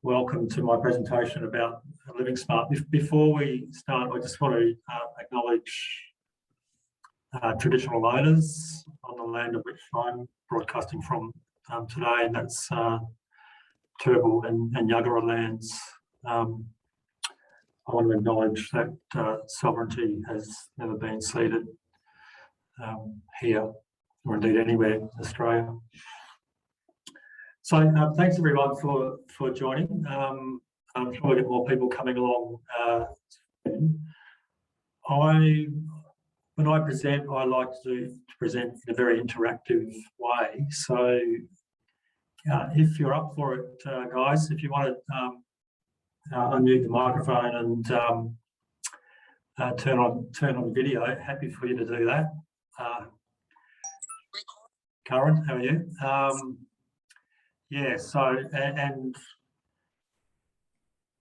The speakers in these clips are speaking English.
welcome to my presentation about Livingsmart. Before we start, I just want to acknowledge traditional owners on the land of which I'm broadcasting from today, and that's Turrbal and Yagara lands. I want to acknowledge that sovereignty has never been ceded here, or indeed anywhere in Australia. So thanks everyone for joining. I'm sure we'll get more people coming along soon. When I present, I like to present in a very interactive way. So if you're up for it, guys, if you want to unmute the microphone and turn on the video, happy for you to do that. Karen, how are you? Yeah, so and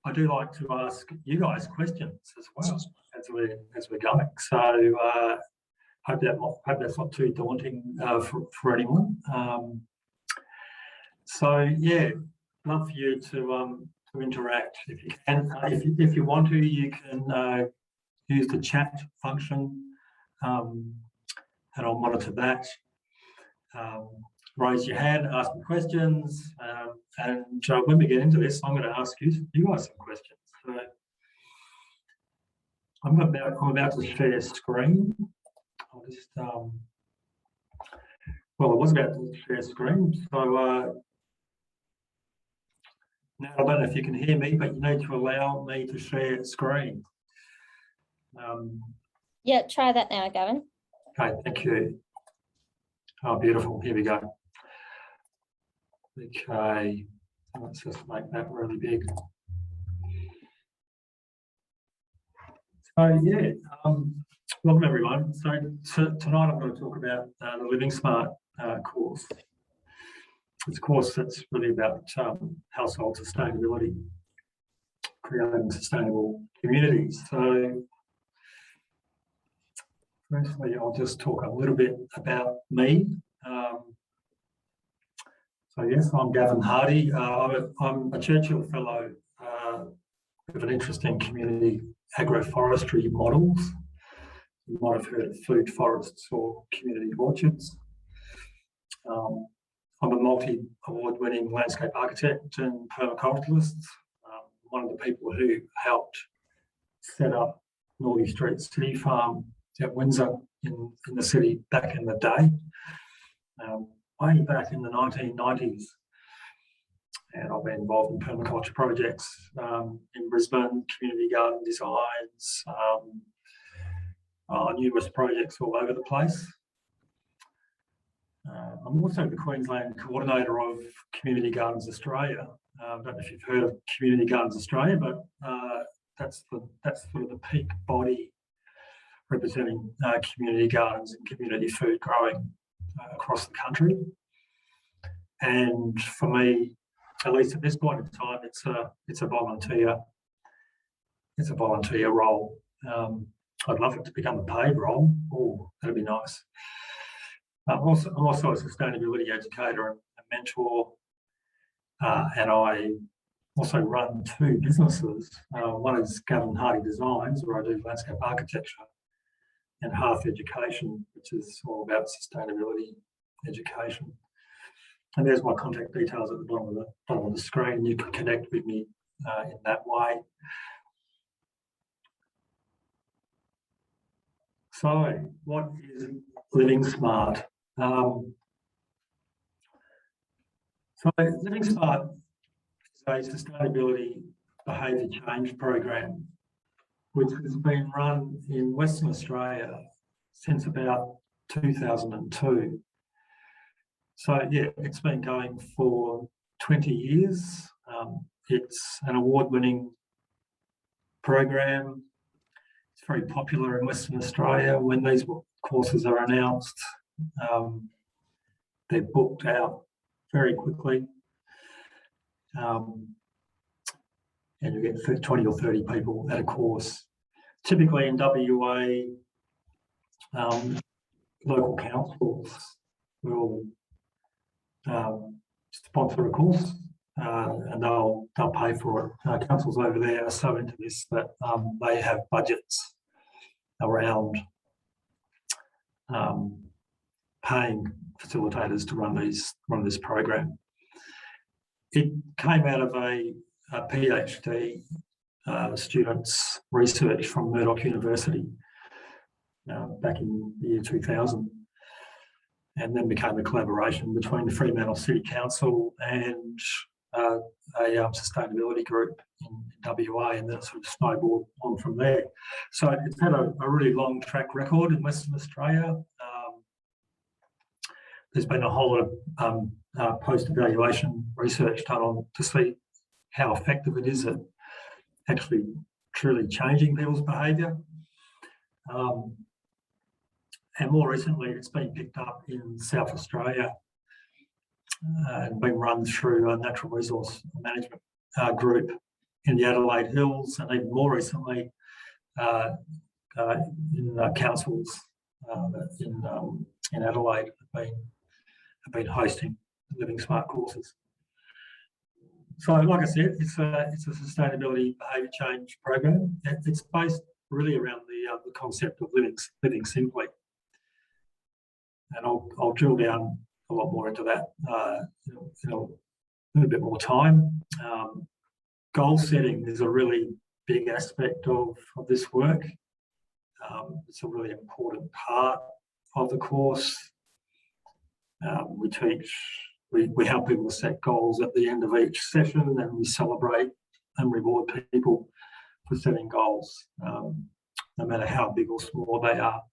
I do like to ask you guys questions as well as we're going. So hope that's not too daunting for anyone. So yeah, love for you to interact if you can. If you want to, you can use the chat function, and I'll monitor that. Raise your hand, ask me questions, and when we get into this, I'm going to ask you guys some questions. So I'm about to share screen. I'll just well, I was about to share screen. So now I don't know if you can hear me, but you need to allow me to share screen. Yeah, try that now, Gavin. Okay, thank you. Oh, beautiful. Here we go. Okay, let's just make that really big. So yeah, welcome everyone. So tonight I'm going to talk about the Livingsmart course. It's a course that's really about household sustainability, creating sustainable communities. So firstly, I'll just talk a little bit about me. So yes, I'm Gavin Hardy. I'm a Churchill Fellow with an interest in community agroforestry models. You might have heard of food forests or community orchards. I'm a multi-award-winning landscape architect and permaculturalist. One of the people who helped set up Northey Street City Farm at Windsor in the city back in the day. Way back in the 1990s, and I've been involved in permaculture projects in Brisbane, community garden designs, numerous projects all over the place. I'm also the Queensland coordinator of Community Gardens Australia. I don't know if you've heard of Community Gardens Australia, but that's sort of the peak body representing community gardens and community food growing across the country. And for me, at least at this point in time, it's a volunteer role. I'd love it to become a paid role. Oh, that'd be nice. I'm also a sustainability educator and a mentor, and I also run two businesses. One is Gavin Hardy Designs, where I do landscape architecture, and Hearth Education, which is all about sustainability education. And there's my contact details at the bottom of the screen. You can connect with me in that way. So, what is Livingsmart? So, Livingsmart is a sustainability behaviour change program which has been run in Western Australia since about 2002. So yeah, it's been going for 20 years. It's an award-winning program. It's very popular in Western Australia. When these courses are announced, they're booked out very quickly. And you get 20 or 30 people at a course. Typically in WA, local councils will sponsor a course, and they'll pay for it. Councils over there are so into this that they have budgets around paying facilitators to run this program. It came out of a PhD students' research from Murdoch University back in the year 2000, and then became a collaboration between the Fremantle City Council and a sustainability group in WA, and then sort of snowballed on from there. So it's had a really long track record in Western Australia. There's been a whole lot of post-evaluation research done on to see how effective it is at actually truly changing people's behaviour. And more recently, it's been picked up in South Australia and been run through a natural resource management group in the Adelaide Hills, and even more recently in councils in Adelaide have been hosting Livingsmart courses. So, like I said, it's a sustainability behaviour change program. It's based really around the concept of living simply, and I'll drill down a lot more into that in a little bit more time. Goal setting is a really big aspect of this work. It's a really important part of the course. We help people set goals at the end of each session, and we celebrate and reward people for setting goals, no matter how big or small they are.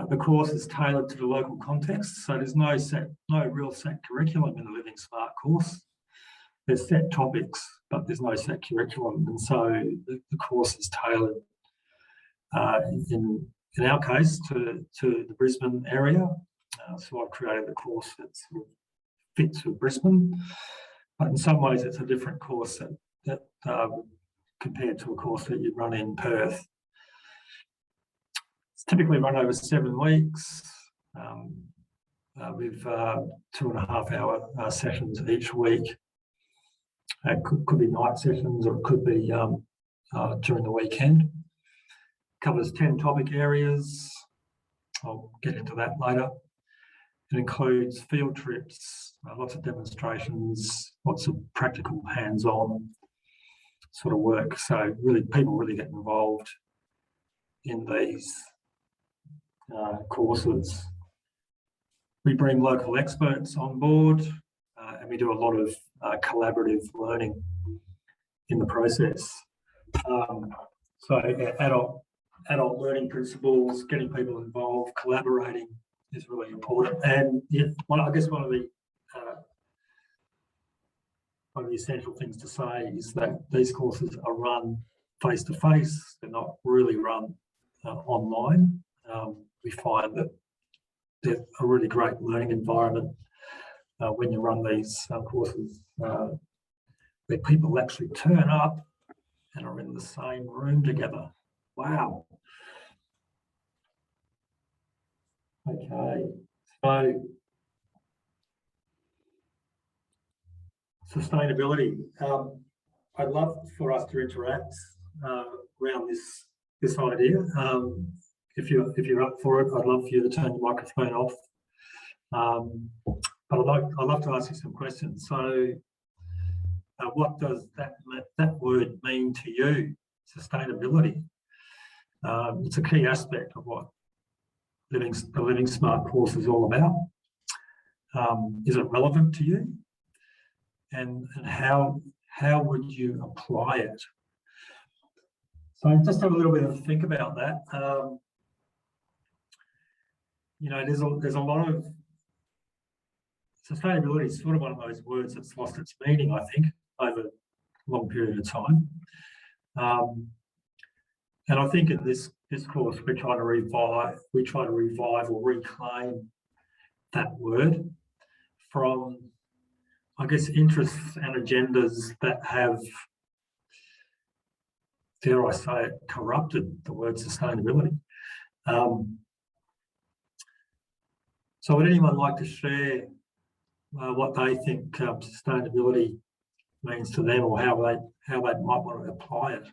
The course is tailored to the local context, so there's no real set curriculum in the Livingsmart course. There's set topics, but there's no set curriculum, and so the course is tailored, in our case, to the Brisbane area. So I've created a course that sort of fits with Brisbane, but in some ways it's a different course that compared to a course that you'd run in Perth. It's typically run over 7 weeks with 2.5 hour sessions each week. It could be night sessions, or it could be during the weekend. Covers 10 topic areas. I'll get into that later. It includes field trips, lots of demonstrations, lots of practical hands-on sort of work. So really, people really get involved in these courses. We bring local experts on board, and we do a lot of collaborative learning in the process. So adult learning principles, getting people involved, collaborating is really important. And I guess one of the essential things to say is that these courses are run face-to-face. They're not really run online. We find that they're a really great learning environment when you run these courses where people actually turn up and are in the same room together. Wow. Okay, so sustainability. I'd love for us to interact around this idea. If you're up for it, I'd love for you to turn your microphone off. But I'd love to ask you some questions. So, what does that word mean to you? Sustainability. It's a key aspect of what the Livingsmart course is all about. Is it relevant to you? And how would you apply it? So just have a little bit of a think about that. There's a lot of sustainability is sort of one of those words that's lost its meaning, I think, over a long period of time. And I think in this course we try to revive or reclaim that word from, I guess, interests and agendas that have, dare I say it, corrupted the word sustainability. So would anyone like to share what they think sustainability means to them, or how they might want to apply it.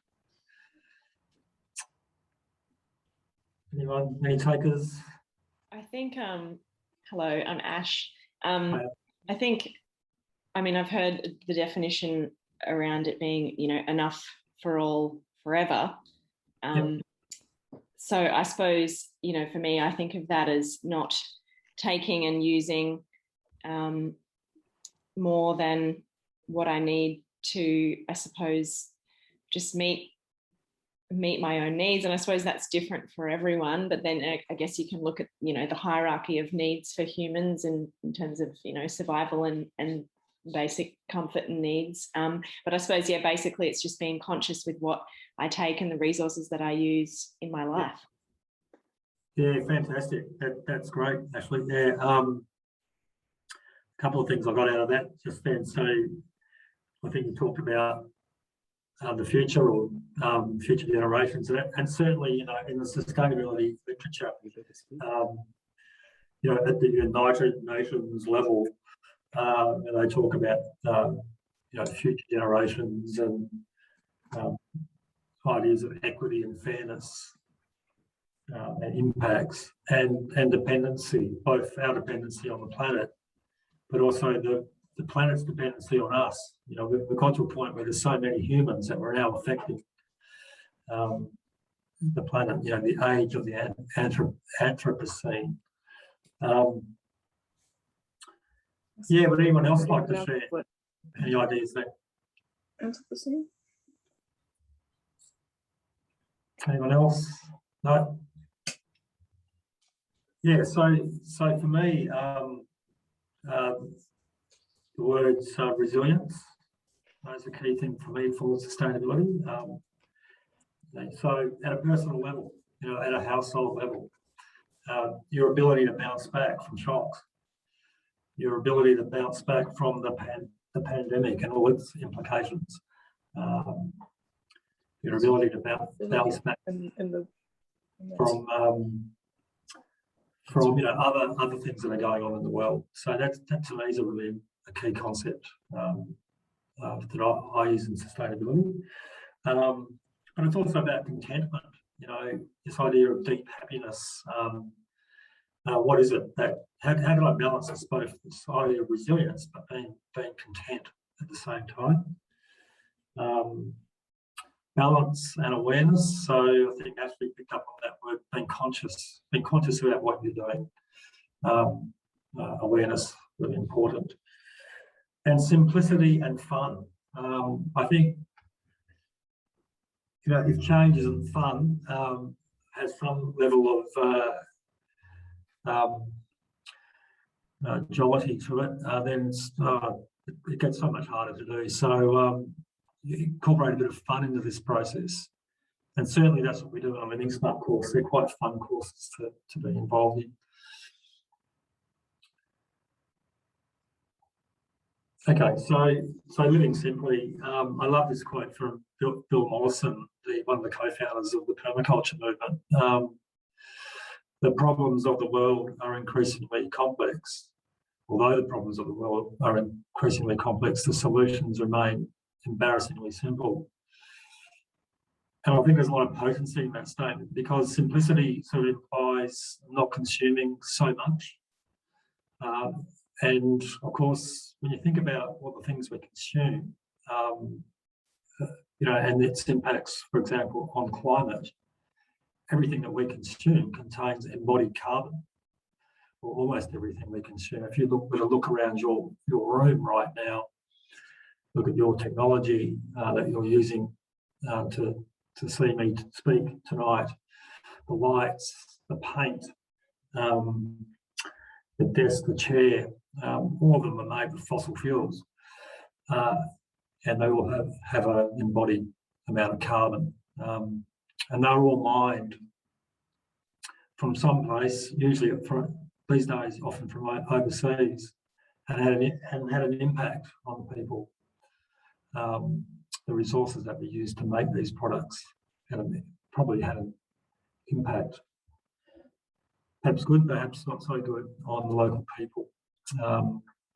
Anyone? Any takers? I think, hello, I'm Ash. Hi. I think, I mean, I've heard the definition around it being, enough for all forever. Yep. So I suppose, for me, I think of that as not taking and using more than what I need to, I suppose, just meet my own needs. And I suppose that's different for everyone, but then I guess you can look at the hierarchy of needs for humans in terms of survival and basic comfort and needs, but I suppose basically it's just being conscious with what I take and the resources that I use in my life. Yeah, fantastic. That's great, Ashley. Yeah, a couple of things I got out of that just then. So I think you talked about the future, or future generations, and certainly in the sustainability literature, at the United Nations level, they talk about future generations and ideas of equity and fairness and impacts and dependency, both our dependency on the planet, but also the planet's dependency on us. We've got to a point where there's so many humans that we're now affecting the planet, the age of the Anthropocene. Would anyone else like to share any ideas there? Anthropocene? Anyone else? No? Yeah, so for me, the words resilience is a key thing for me for sustainability. So at a personal level, at a household level, your ability to bounce back from shocks, your ability to bounce back from the pandemic and all its implications, your ability to bounce back from other things that are going on in the world. So that to me is a really a key concept that I use in sustainability. But it's also about contentment. This idea of deep happiness. What is it how do I balance both this idea of resilience but being content at the same time? Balance and awareness. So I think Ashley picked up on that word, being conscious about what you're doing. Awareness, really important. And simplicity and fun. I think, if change isn't fun, has some level of jollity to it, then it gets so much harder to do. So you incorporate a bit of fun into this process. And certainly that's what we do in a Livingsmart course. They're quite fun courses to be involved in. Okay, so living simply. I love this quote from Bill Mollison, one of the co-founders of the permaculture movement. The problems of the world are increasingly complex. Although the problems of the world are increasingly complex, the solutions remain embarrassingly simple. And I think there's a lot of potency in that statement, because simplicity sort of implies not consuming so much. And of course, when you think about what the things we consume, and its impacts, for example, on climate, everything that we consume contains embodied carbon, or almost everything we consume. If you look around your room right now, look at your technology that you're using to see me speak tonight, the lights, the paint, the desk, the chair, all of them are made with fossil fuels, and they all have an embodied amount of carbon, and they're all mined from some place, usually these days often from overseas, and had an impact on the people. The resources that we use to make these products probably had an impact, perhaps good, perhaps not so good, on the local people.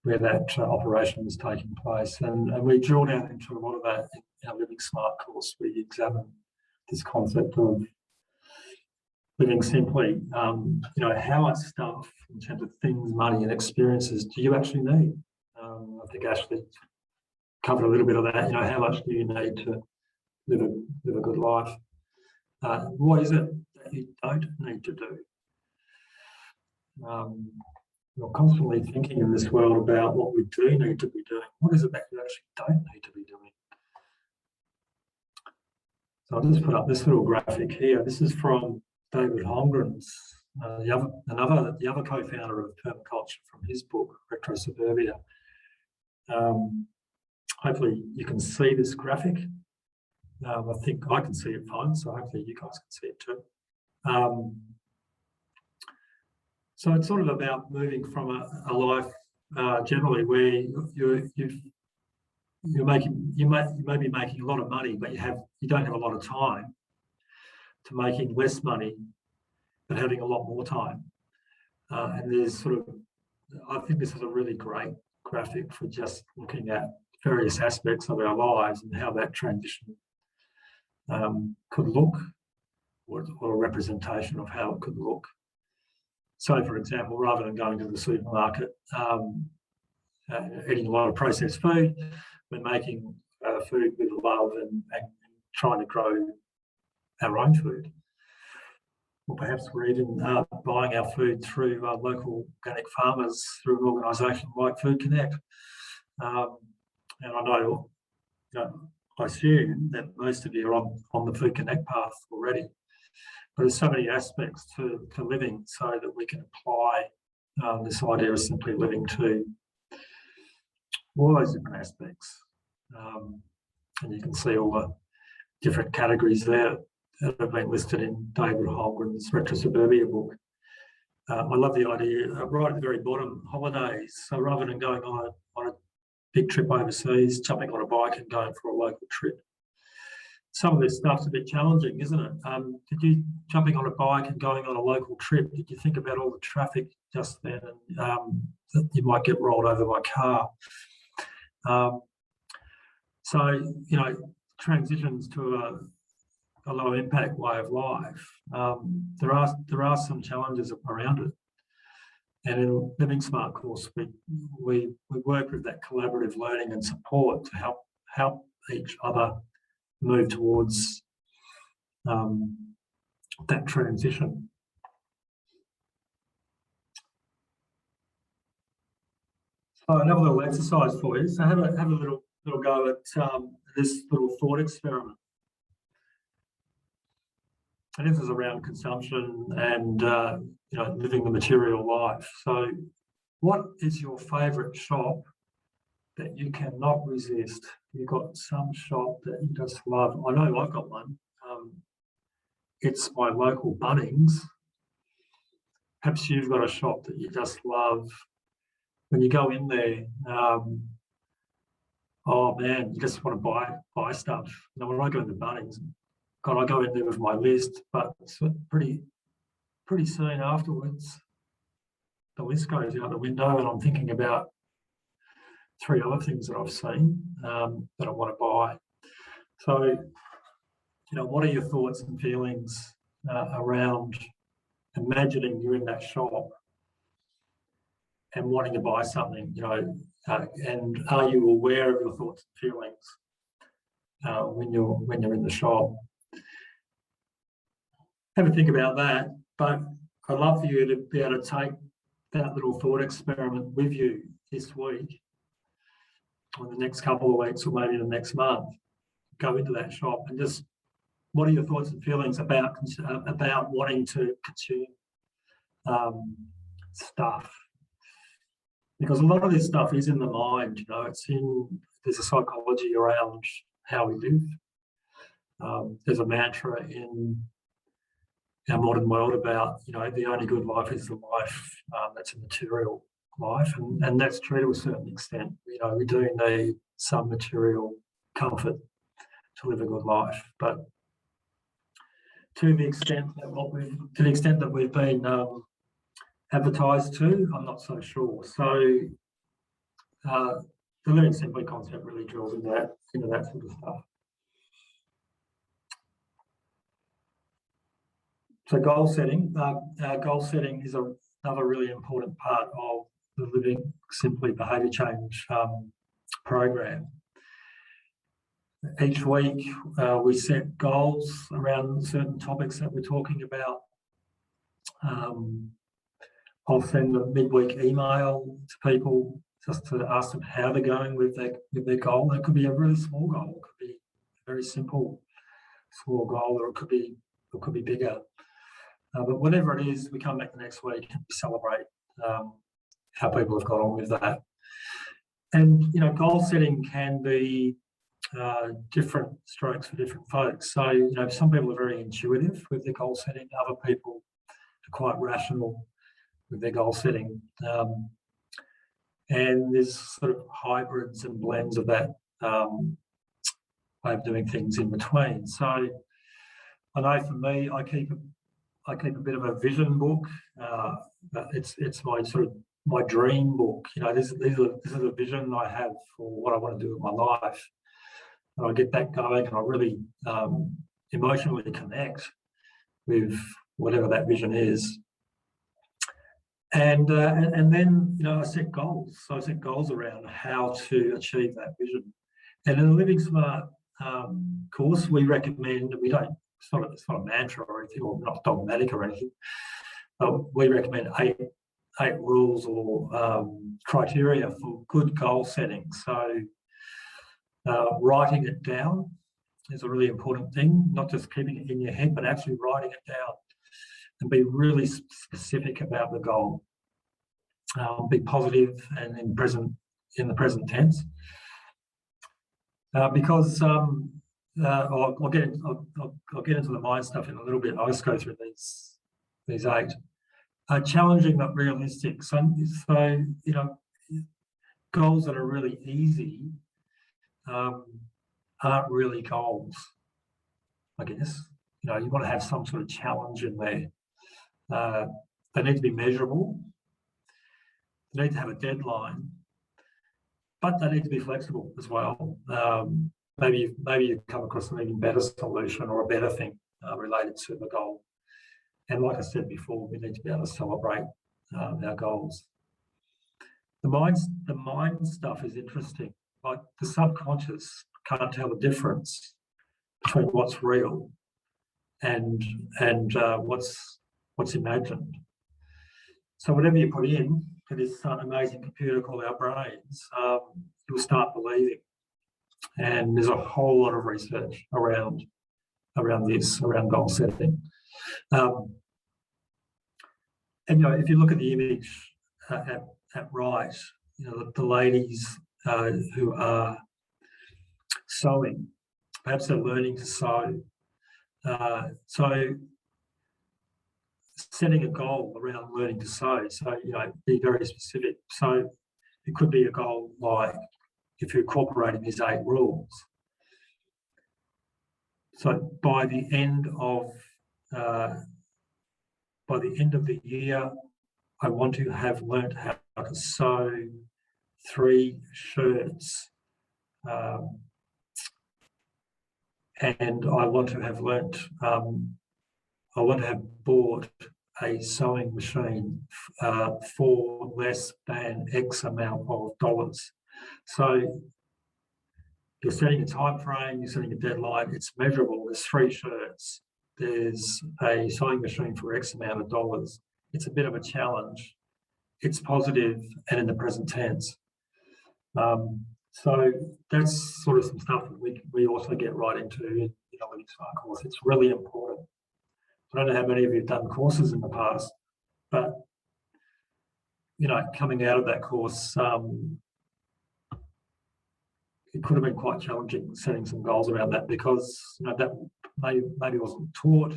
where that operation was taking place. And we drill down into a lot of that in our Livingsmart course. We examine this concept of living simply. How much stuff in terms of things, money and experiences do you actually need? I think Ashley covered a little bit of that. How much do you need to live a good life? What is it that you don't need to do? We're constantly thinking in this world about what we do need to be doing. What is it that you actually don't need to be doing? So I'll just put up this little graphic here. This is from David Holmgren's, the other co-founder of permaculture, from his book Retro Suburbia. Hopefully you can see this graphic. I think I can see it fine, so hopefully you guys can see it too. So it's sort of about moving from a life generally where you may be making a lot of money, but you don't have a lot of time, to making less money but having a lot more time. And there's I think this is a really great graphic for just looking at various aspects of our lives and how that transition could look, or a representation of how it could look. So, for example, rather than going to the supermarket, eating a lot of processed food, we're making food with love and trying to grow our own food. Or perhaps we're even buying our food through local organic farmers through an organisation like Food Connect. And I know, I assume that most of you are on the Food Connect path already. But there's so many aspects to living, so that we can apply this idea of simply living to all those different aspects. And you can see all the different categories there that have been listed in David Holmgren's Retro Suburbia book. I love the idea right at the very bottom, holidays. So rather than going on a big trip overseas, jumping on a bike and going for a local trip. Some of this stuff's a bit challenging, isn't it? Did you, jumping on a bike and going on a local trip, did you think about all the traffic just then and that you might get rolled over by a car? So, transitions to a low impact way of life, there are some challenges around it. And in Livingsmart course, we work with that collaborative learning and support to help each other move towards that transition. So another little exercise for you. So have a little go at this little thought experiment. And this is around consumption and living the material life. So, what is your favourite shop that you cannot resist? You've got some shop that you just love. I know I've got one. It's my local Bunnings. Perhaps you've got a shop that you just love. When you go in there, oh man, you just want to buy stuff. When I go into Bunnings, God, I go in there with my list, but pretty soon afterwards, the list goes out the window, and I'm thinking about 3 other things that I've seen that I want to buy. So, what are your thoughts and feelings around imagining you're in that shop and wanting to buy something? And are you aware of your thoughts and feelings when you're in the shop? Have a think about that. But I'd love for you to be able to take that little thought experiment with you this week, or the next couple of weeks, or maybe the next month. Go into that shop and just, what are your thoughts and feelings about wanting to consume stuff? Because a lot of this stuff is in the mind. There's a psychology around how we live. There's a mantra in our modern world about, the only good life is the life that's a material life, and that's true to a certain extent. We do need some material comfort to live a good life, but to the extent that we've been advertised to, I'm not so sure. So the Living Simply concept really drills into that sort of stuff. So goal setting is another really important part of the Living Simply behaviour change program. Each week we set goals around certain topics that we're talking about. I'll send a midweek email to people just to ask them how they're going with their goal. It could be a really small goal, it could be a very simple small goal, or it could be bigger. But whatever it is, we come back the next week and we celebrate how people have got on with that. And goal setting can be different strokes for different folks. So some people are very intuitive with their goal setting. Other people are quite rational with their goal setting. And there's sort of hybrids and blends of that way of doing things in between. So I know for me, I keep a bit of a vision book. It's my sort of my dream book. This is a vision I have for what I want to do with my life. And I get that going, and I really emotionally connect with whatever that vision is. And then I set goals. So I set goals around how to achieve that vision. And in the Livingsmart course, we recommend it's not a mantra or anything, or not dogmatic or anything. But we recommend eight rules or criteria for good goal setting. So writing it down is a really important thing. Not just keeping it in your head, but actually writing it down. And be really specific about the goal. Be positive and in the present tense. Because I'll get into the mind stuff in a little bit. I'll just go through these eight. Challenging but realistic. So goals that are really easy aren't really goals, I guess. You want to have some sort of challenge in there. They need to be measurable. They need to have a deadline, but they need to be flexible as well. Maybe you come across an even better solution or a better thing related to the goal. And like I said before, we need to be able to celebrate our goals. The mind stuff is interesting. Like the subconscious can't tell the difference between what's real and what's imagined. So whatever you put in to this amazing computer called our brains, you'll start believing. And there's a whole lot of research around goal setting. And if you look at the image at right, the ladies who are sewing, perhaps they're learning to sew. So setting a goal around learning to sew. So, be very specific. So it could be a goal like if you're incorporating these 8 rules. So by the end of the year, I want to have learnt how to sew 3 shirts. And I want to have bought a sewing machine for less than X amount of dollars. So you're setting a time frame, you're setting a deadline, it's measurable. There's 3 shirts, there's a sewing machine for X amount of dollars. It's a bit of a challenge. It's positive and in the present tense. So that's sort of some stuff that we also get right into in the Livingsmart course. It's really important. I don't know how many of you have done courses in the past, but coming out of that course, it could have been quite challenging setting some goals around that because that maybe wasn't taught,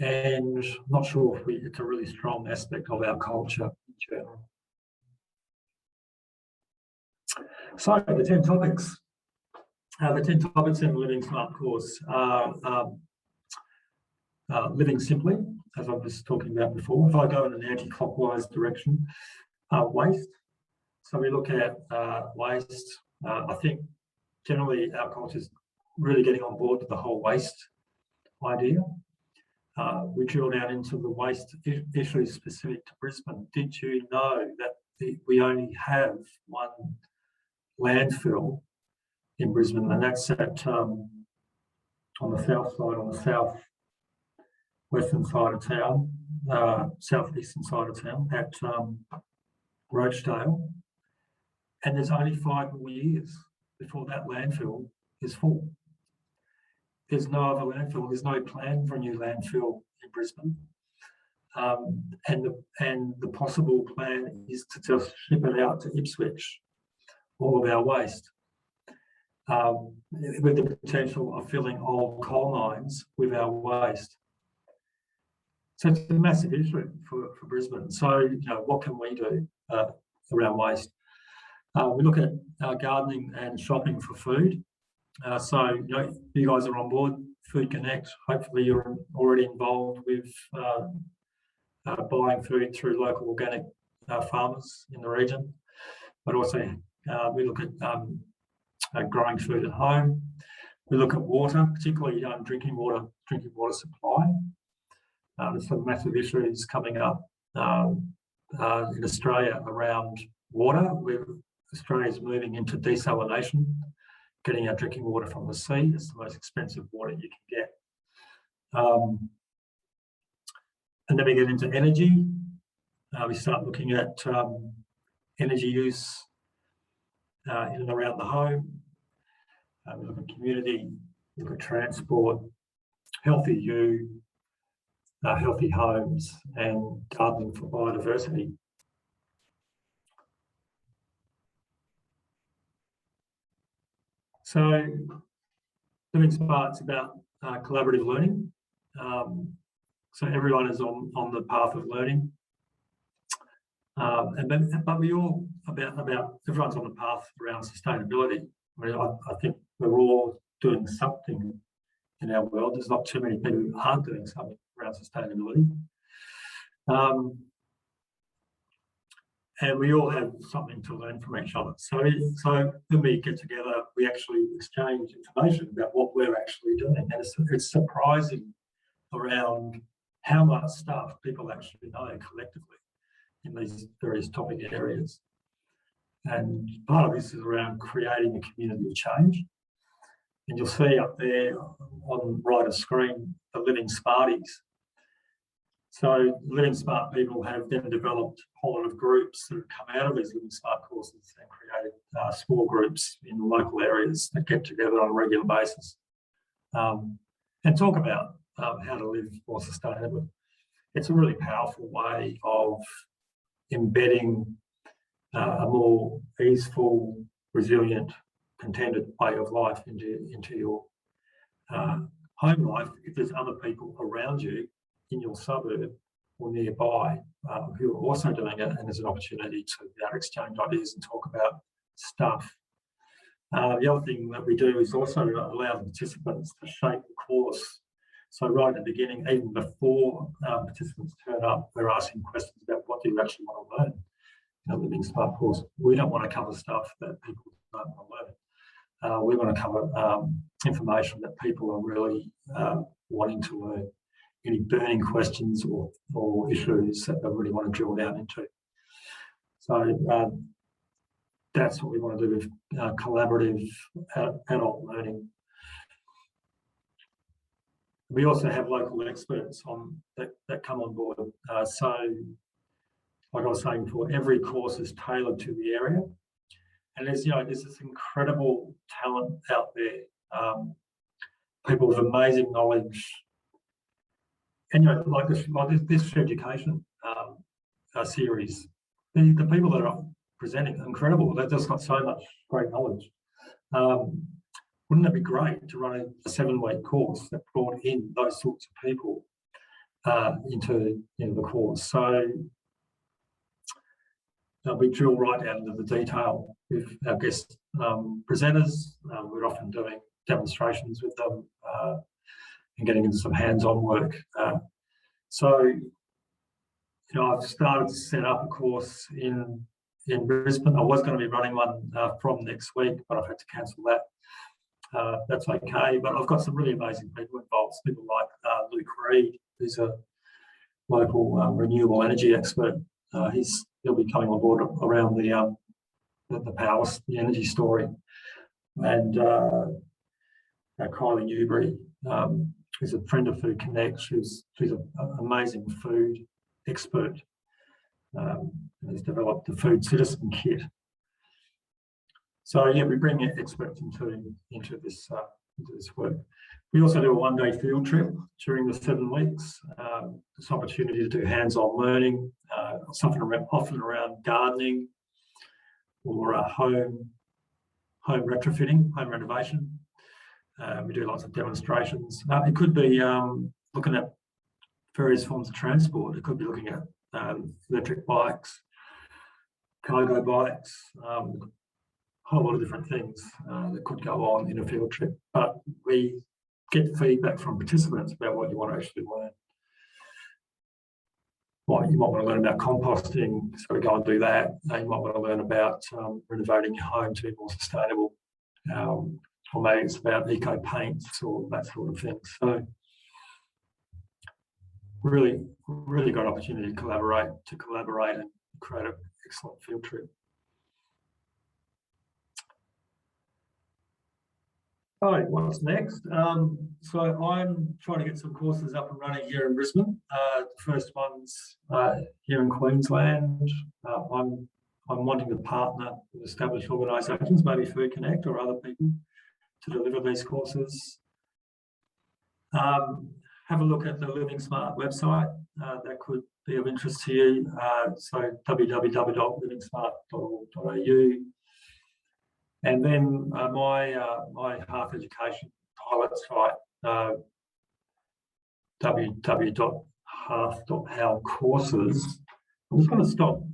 and I'm not sure if it's a really strong aspect of our culture in general. So the 10 topics. The 10 topics in the Livingsmart course are living simply, as I was talking about before. If I go in an anti-clockwise direction, waste. So we look at waste. I think generally our culture is really getting on board with the whole waste idea. We drill down into the waste issues specific to Brisbane. Did you know that we only have one landfill in Brisbane, and that's at on the south side, on the south-western side of town, southeastern side of town, at Roachdale, and there's only 5 more years before that landfill is full. There's no other landfill. There's no plan for a new landfill in Brisbane, and the possible plan is to just ship it out to Ipswich, all of our waste, with the potential of filling old coal mines with our waste. So it's a massive issue for Brisbane. So, what can we do around waste? We look at gardening and shopping for food. So, you guys are on board, Food Connect. Hopefully you're already involved with buying food through local organic farmers in the region. But also we look at growing food at home. We look at water, particularly drinking water supply. There's some massive issues coming up in Australia around water. Australia's moving into desalination, getting our drinking water from the sea. It's the most expensive water you can get. And then we get into energy. We start looking at energy use in and around the home. We look at community, we look at transport, healthy healthy homes, and gardening for biodiversity. So, Livingsmart's about collaborative learning. So everyone is on the path of learning, but we all about everyone's on the path around sustainability. I mean, I think we're all doing something in our world. There's not too many people who aren't doing something around sustainability. And we all have something to learn from each other. So when we get together, we actually exchange information about what we're actually doing. And it's surprising around how much stuff people actually know collectively in these various topic areas. And part of this is around creating a community of change. And you'll see up there on right of screen, the Living Smarties. So Livingsmart people have then developed a whole lot of groups that have come out of these Livingsmart courses and created small groups in local areas that get together on a regular basis and talk about how to live more sustainably. It's a really powerful way of embedding a more easeful, resilient, contented way of life into your home life if there's other people around you in your suburb or nearby who are also doing it, and there's an opportunity to be able to exchange ideas and talk about stuff. The other thing that we do is also allow the participants to shape the course. So right at the beginning, even before participants turn up, we're asking questions about what do you actually want to learn in a Livingsmart course. We don't want to cover stuff that people don't want to learn. We want to cover information that people are really wanting to learn. Any burning questions or issues that they really want to drill down into. So that's what we want to do with collaborative adult learning. We also have local experts that come on board. So, like I was saying before, every course is tailored to the area, and there's this incredible talent out there. People with amazing knowledge. And like this Shed-ucation series, the people that are presenting are incredible. They've just got so much great knowledge. Wouldn't it be great to run a 7-week course that brought in those sorts of people into the course? So we drill right down into the detail with our guest presenters. We're often doing demonstrations with them. And getting into some hands-on work. So I've started to set up a course in in Brisbane. I was going to be running one from next week, but I've had to cancel that. That's okay, but I've got some really amazing people involved. People like Luke Reed, who's a local renewable energy expert. He'll be coming on board around the power, the energy story, and Kylie Newbury, who's a friend of Food Connect. She's an amazing food expert. Has developed the Food Citizen Kit. So yeah, we bring experts into this work. We also do a one-day field trip during the 7 weeks. It's an opportunity to do hands-on learning, often around gardening or home retrofitting, home renovation. We do lots of demonstrations. It could be looking at various forms of transport. It could be looking at electric bikes, cargo bikes, a whole lot of different things that could go on in a field trip. But we get feedback from participants about what you want to actually learn. What you might want to learn about composting, so go and do that. You might want to learn about renovating your home to be more sustainable, or maybe it's about eco paints or that sort of thing. So really great opportunity to collaborate and create an excellent field trip. All right, what's next? So I'm trying to get some courses up and running here in Brisbane. The first one's here in Queensland. I'm wanting to partner with established organisations, maybe Food Connect or other people, to deliver these courses. Have a look at the Livingsmart website. That could be of interest to you. So www.livingsmart.org.au. And then my Half Education pilot site, www.half.how-courses. I'm just going to stop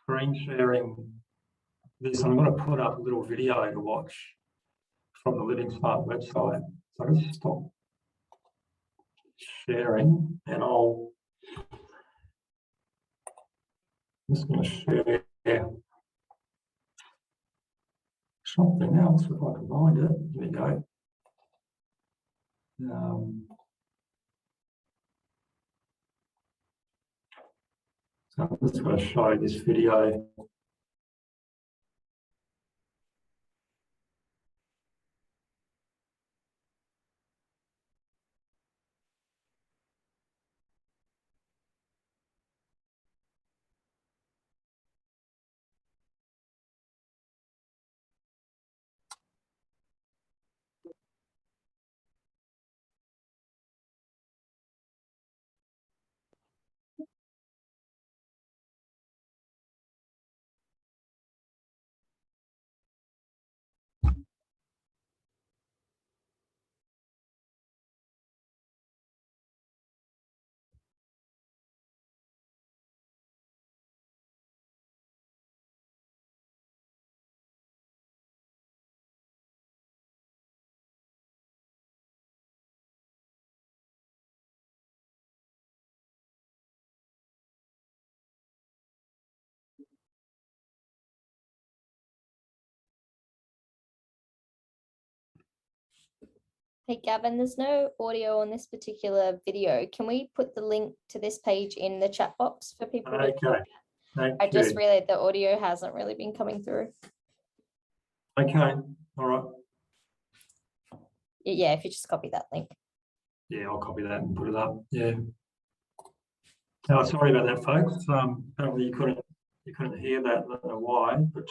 screen sharing this. I'm going to put up a little video to watch from the Livingsmart website. So I'll just stop sharing and I'm just going to share something else if I can find it. There we go. So I'm just going to show this video. Hey Gavin, there's no audio on this particular video. Can we put the link to this page in the chat box for people? Okay, thank I just you. realized the audio hasn't really been coming through. Okay, all right. Yeah, if you just copy that link. Yeah, I'll copy that and put it up. Yeah. No, sorry about that, folks. Apparently you couldn't hear that. I don't know why, but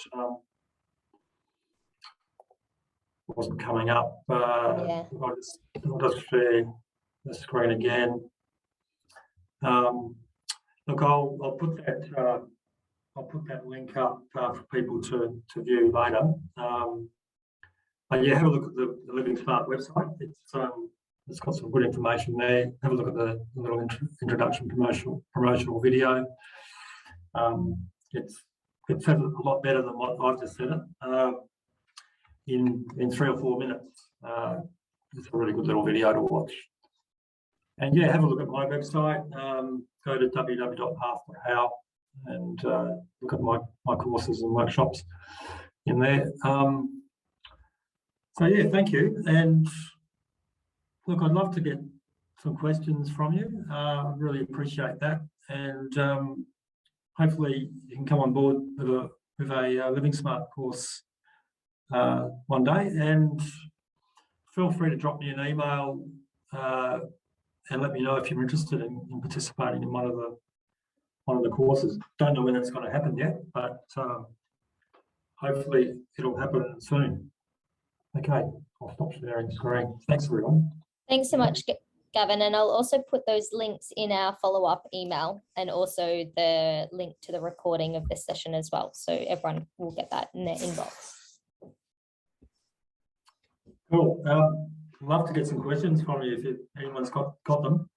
it wasn't coming up. Yeah. I'll just share the screen again. Look, I'll put that link up for people to view later. But yeah, have a look at the Livingsmart website. It's got some good information there. Have a look at the little introduction promotional video. It says it a lot better than what I've just said it in 3 or 4 minutes. It's a really good little video to watch. And yeah, have a look at my website. Go to www.half.how and look at my courses and workshops in there. So yeah, thank you. And look, I'd love to get some questions from you. I really appreciate that. And hopefully you can come on board with a Livingsmart course one day. And feel free to drop me an email and let me know if you're interested in participating in one of the courses. Don't know when that's going to happen yet, but hopefully it'll happen soon. Okay, I'll stop sharing screen. Thanks, everyone. Thanks so much, Gavin. And I'll also put those links in our follow-up email, and also the link to the recording of this session as well. So everyone will get that in their inbox. Cool. I'd love to get some questions from you if anyone's got them.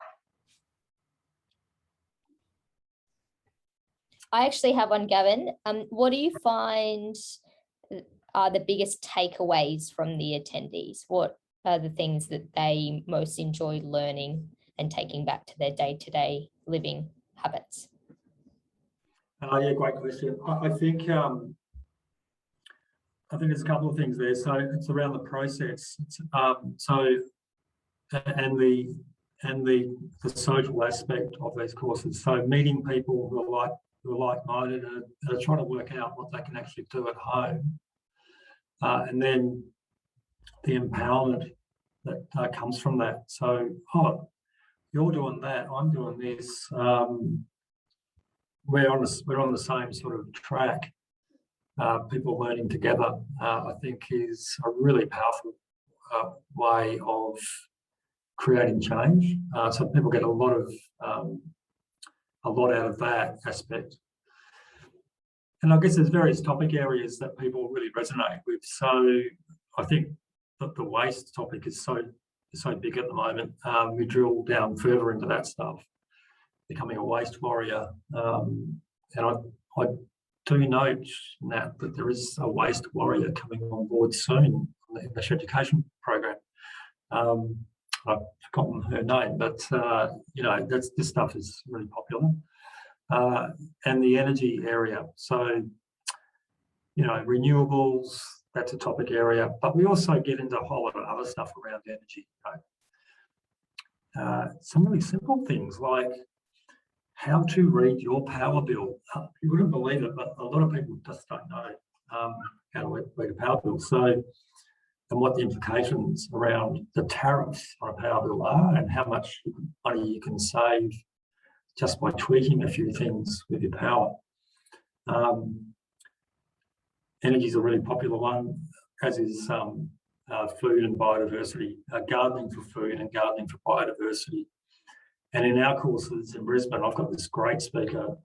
I actually have one, Gavin. What do you find are the biggest takeaways from the attendees? What are the things that they most enjoy learning and taking back to their day-to-day living habits? Yeah, great question. I think there's a couple of things there. So it's around the process. And the social aspect of these courses. So meeting people who are like-minded and are trying to work out what they can actually do at home, and then the empowerment that comes from that. So, oh, you're doing that, I'm doing this. We're on the same sort of track. People learning together, I think, is a really powerful way of creating change. So people get a lot out of that aspect. And I guess there's various topic areas that people really resonate with. So I think that the waste topic is so big at the moment. We drill down further into that stuff, becoming a waste warrior. And I do note, Nat, that there is a waste warrior coming on board soon in the Shed-ucation program. I've forgotten her name, but this stuff is really popular. And the energy area. So, renewables, that's a topic area, but we also get into a whole lot of other stuff around energy. Some really simple things like how to read your power bill. You wouldn't believe it, but a lot of people just don't know how to read a power bill. So, and what the implications around the tariffs on a power bill are, and how much money you can save just by tweaking a few things with your power. Energy is a really popular one, as is food and biodiversity, gardening for food and gardening for biodiversity. And in our courses in Brisbane, I've got this great speaker,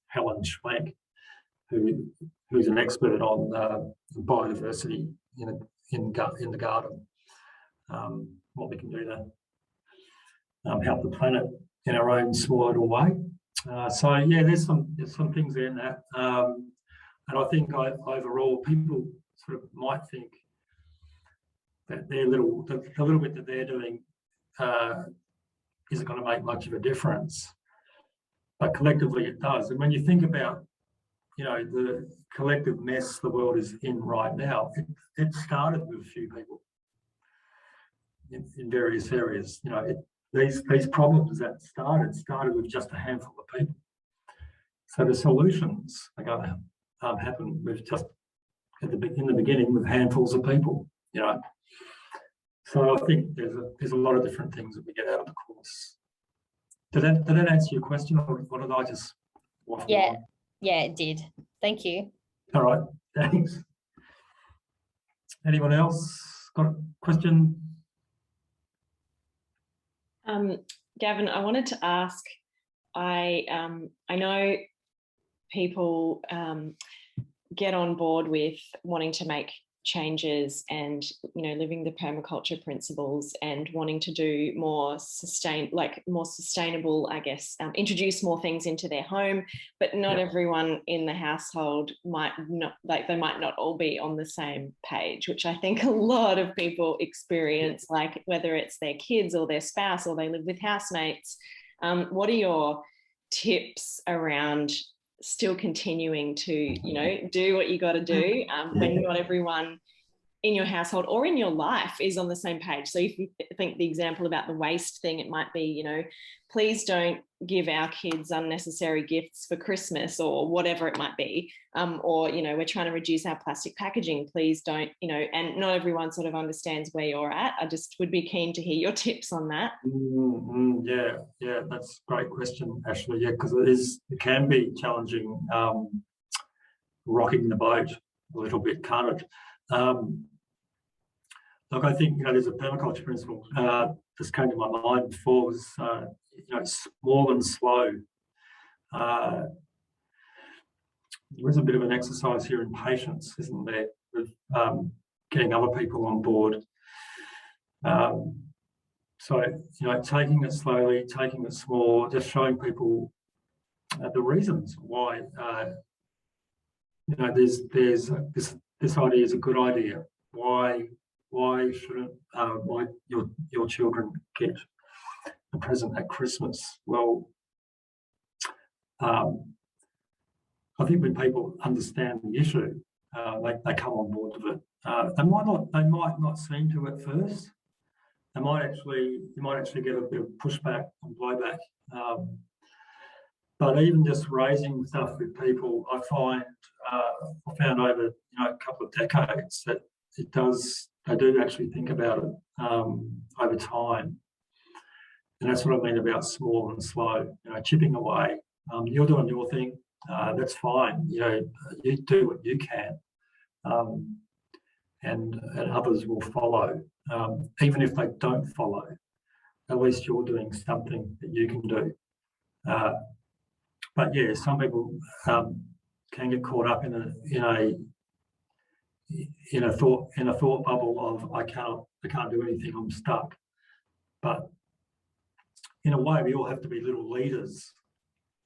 Helen Schwenk, who's an expert on biodiversity in the garden. What we can do to help the planet in our own small little way. So yeah, there's some things there in that. And I think overall, people sort of might think that the little bit that they're doing isn't going to make much of a difference, but collectively it does. And when you think about, the collective mess the world is in right now, it started with a few people in various areas. These problems that started with just a handful of people. So the solutions are going to happen with just in the beginning with handfuls of people. So I think there's a lot of different things that we get out of the course. Did that answer your question, or did I just waffle on? Yeah, it did. Thank you. All right, thanks. Anyone else got a question? Gavin, I wanted to ask, I know people get on board with wanting to make changes and, living the permaculture principles and wanting to do more sustainable, I guess, introduce more things into their home, but not everyone in the household might not all be on the same page, which I think a lot of people experience, like whether it's their kids or their spouse or they live with housemates. What are your tips around still continuing to, do what you got to do when not everyone in your household or in your life is on the same page. So if you think the example about the waste thing, it might be, please don't give our kids unnecessary gifts for Christmas or whatever it might be. Or, we're trying to reduce our plastic packaging. Please don't, and not everyone sort of understands where you're at. I just would be keen to hear your tips on that. Yeah, that's a great question, Ashley. Yeah, because it can be challenging rocking the boat a little bit, can't it? Look, I think there's a permaculture principle just came to my mind before was small and slow. There is a bit of an exercise here in patience, isn't there, with getting other people on board. So taking it slowly, taking it small, just showing people the reasons why there's this idea is a good idea. Why shouldn't your children get a present at Christmas? Well, I think when people understand the issue, they come on board with it. They might not seem to at first. You might actually get a bit of pushback and blowback. But even just raising stuff with people, I found over a couple of decades that they do actually think about it over time. And that's what I mean about small and slow, chipping away. You're doing your thing, that's fine. You do what you can, and others will follow. Even if they don't follow, at least you're doing something that you can do. But yeah, some people can get caught up in a thought bubble of I can't do anything, I'm stuck. But in a way, we all have to be little leaders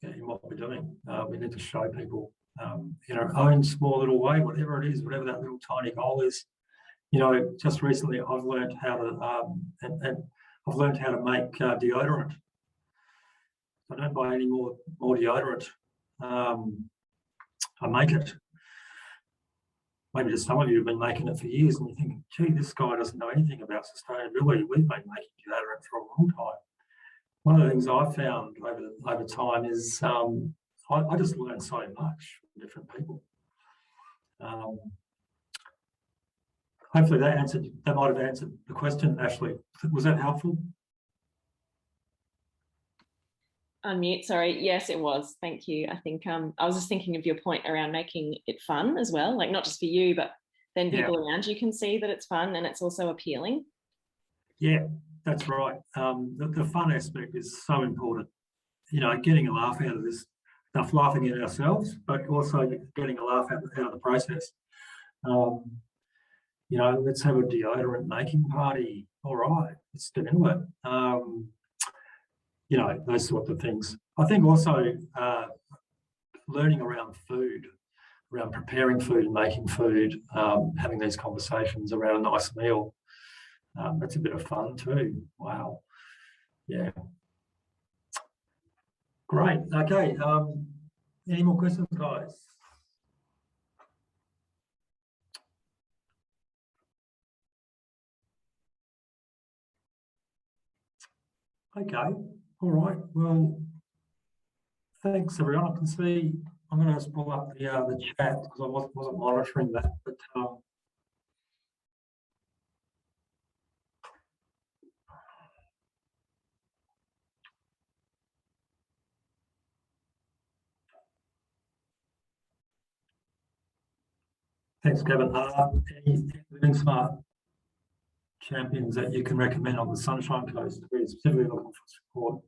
in what we're doing. We need to show people in our own small little way, whatever it is, whatever that little tiny goal is. Just recently I've learned how to I've learned how to make deodorant. I don't buy any more deodorant. I make it. Maybe just some of you have been making it for years and you think, gee, this guy doesn't know anything about sustainability. We've been making deodorant for a long time. One of the things I've found over time is I just learn so much from different people. Hopefully that might have answered the question, Ashley. Was that helpful? Unmute, sorry. Yes, it was. Thank you. I think I was just thinking of your point around making it fun as well, like not just for you, but then people around you can see that it's fun and it's also appealing. Yeah, that's right. The fun aspect is so important. Getting a laugh out of this stuff, laughing at ourselves, but also getting a laugh out of the process. Let's have a deodorant making party. All right, let's get into it. Those sorts of things. I think also learning around food, around preparing food and making food, having these conversations around a nice meal. That's a bit of fun too. Wow. Yeah. Great. Okay. Any more questions, guys? Okay. All right. Well, thanks everyone. I can see I'm going to just pull up the chat because I wasn't monitoring that, but thanks, Gavin. Any Livingsmart champions that you can recommend on the Sunshine Coast? We're specifically looking for support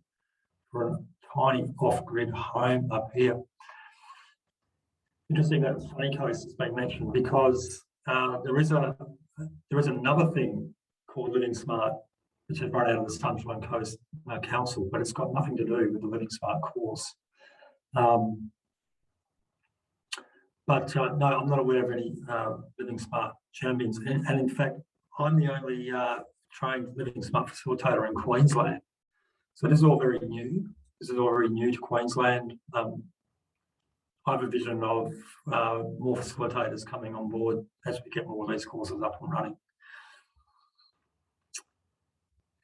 for a tiny off-grid home up here. Interesting that the Sunny Coast has been mentioned because there is another thing called Livingsmart, which is run out of the Sunshine Coast Council, but it's got nothing to do with the Livingsmart course. But no, I'm not aware of any Livingsmart champions, and in fact, I'm the only trained Livingsmart facilitator in Queensland. So this is all very new. This is all very new to Queensland. I have a vision of more facilitators coming on board as we get more of these courses up and running.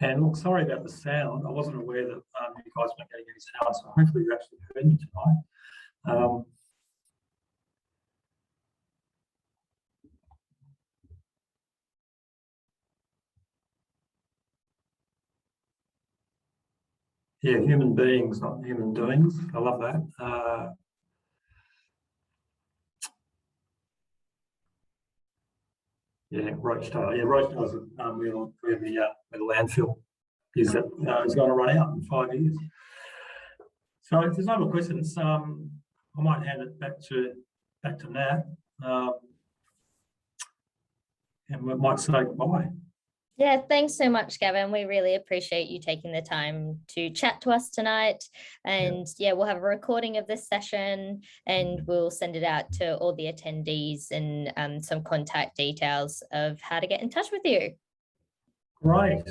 And look, sorry about the sound. I wasn't aware that you guys weren't getting any sound, so hopefully you actually heard me tonight. Yeah, human beings, not human doings. I love that. Yeah, Roachdale. Yeah, Roachdale's where the landfill is that is going to run out in 5 years. So if there's no more questions, I might hand it back to Nat, and we might say goodbye. Yeah, thanks so much, Gavin. We really appreciate you taking the time to chat to us tonight. And yeah, we'll have a recording of this session and we'll send it out to all the attendees and some contact details of how to get in touch with you. Great.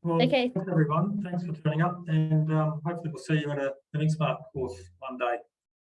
Well, Okay. thanks everyone. Thanks for turning up, and hopefully we'll see you at a Livingsmart course one day.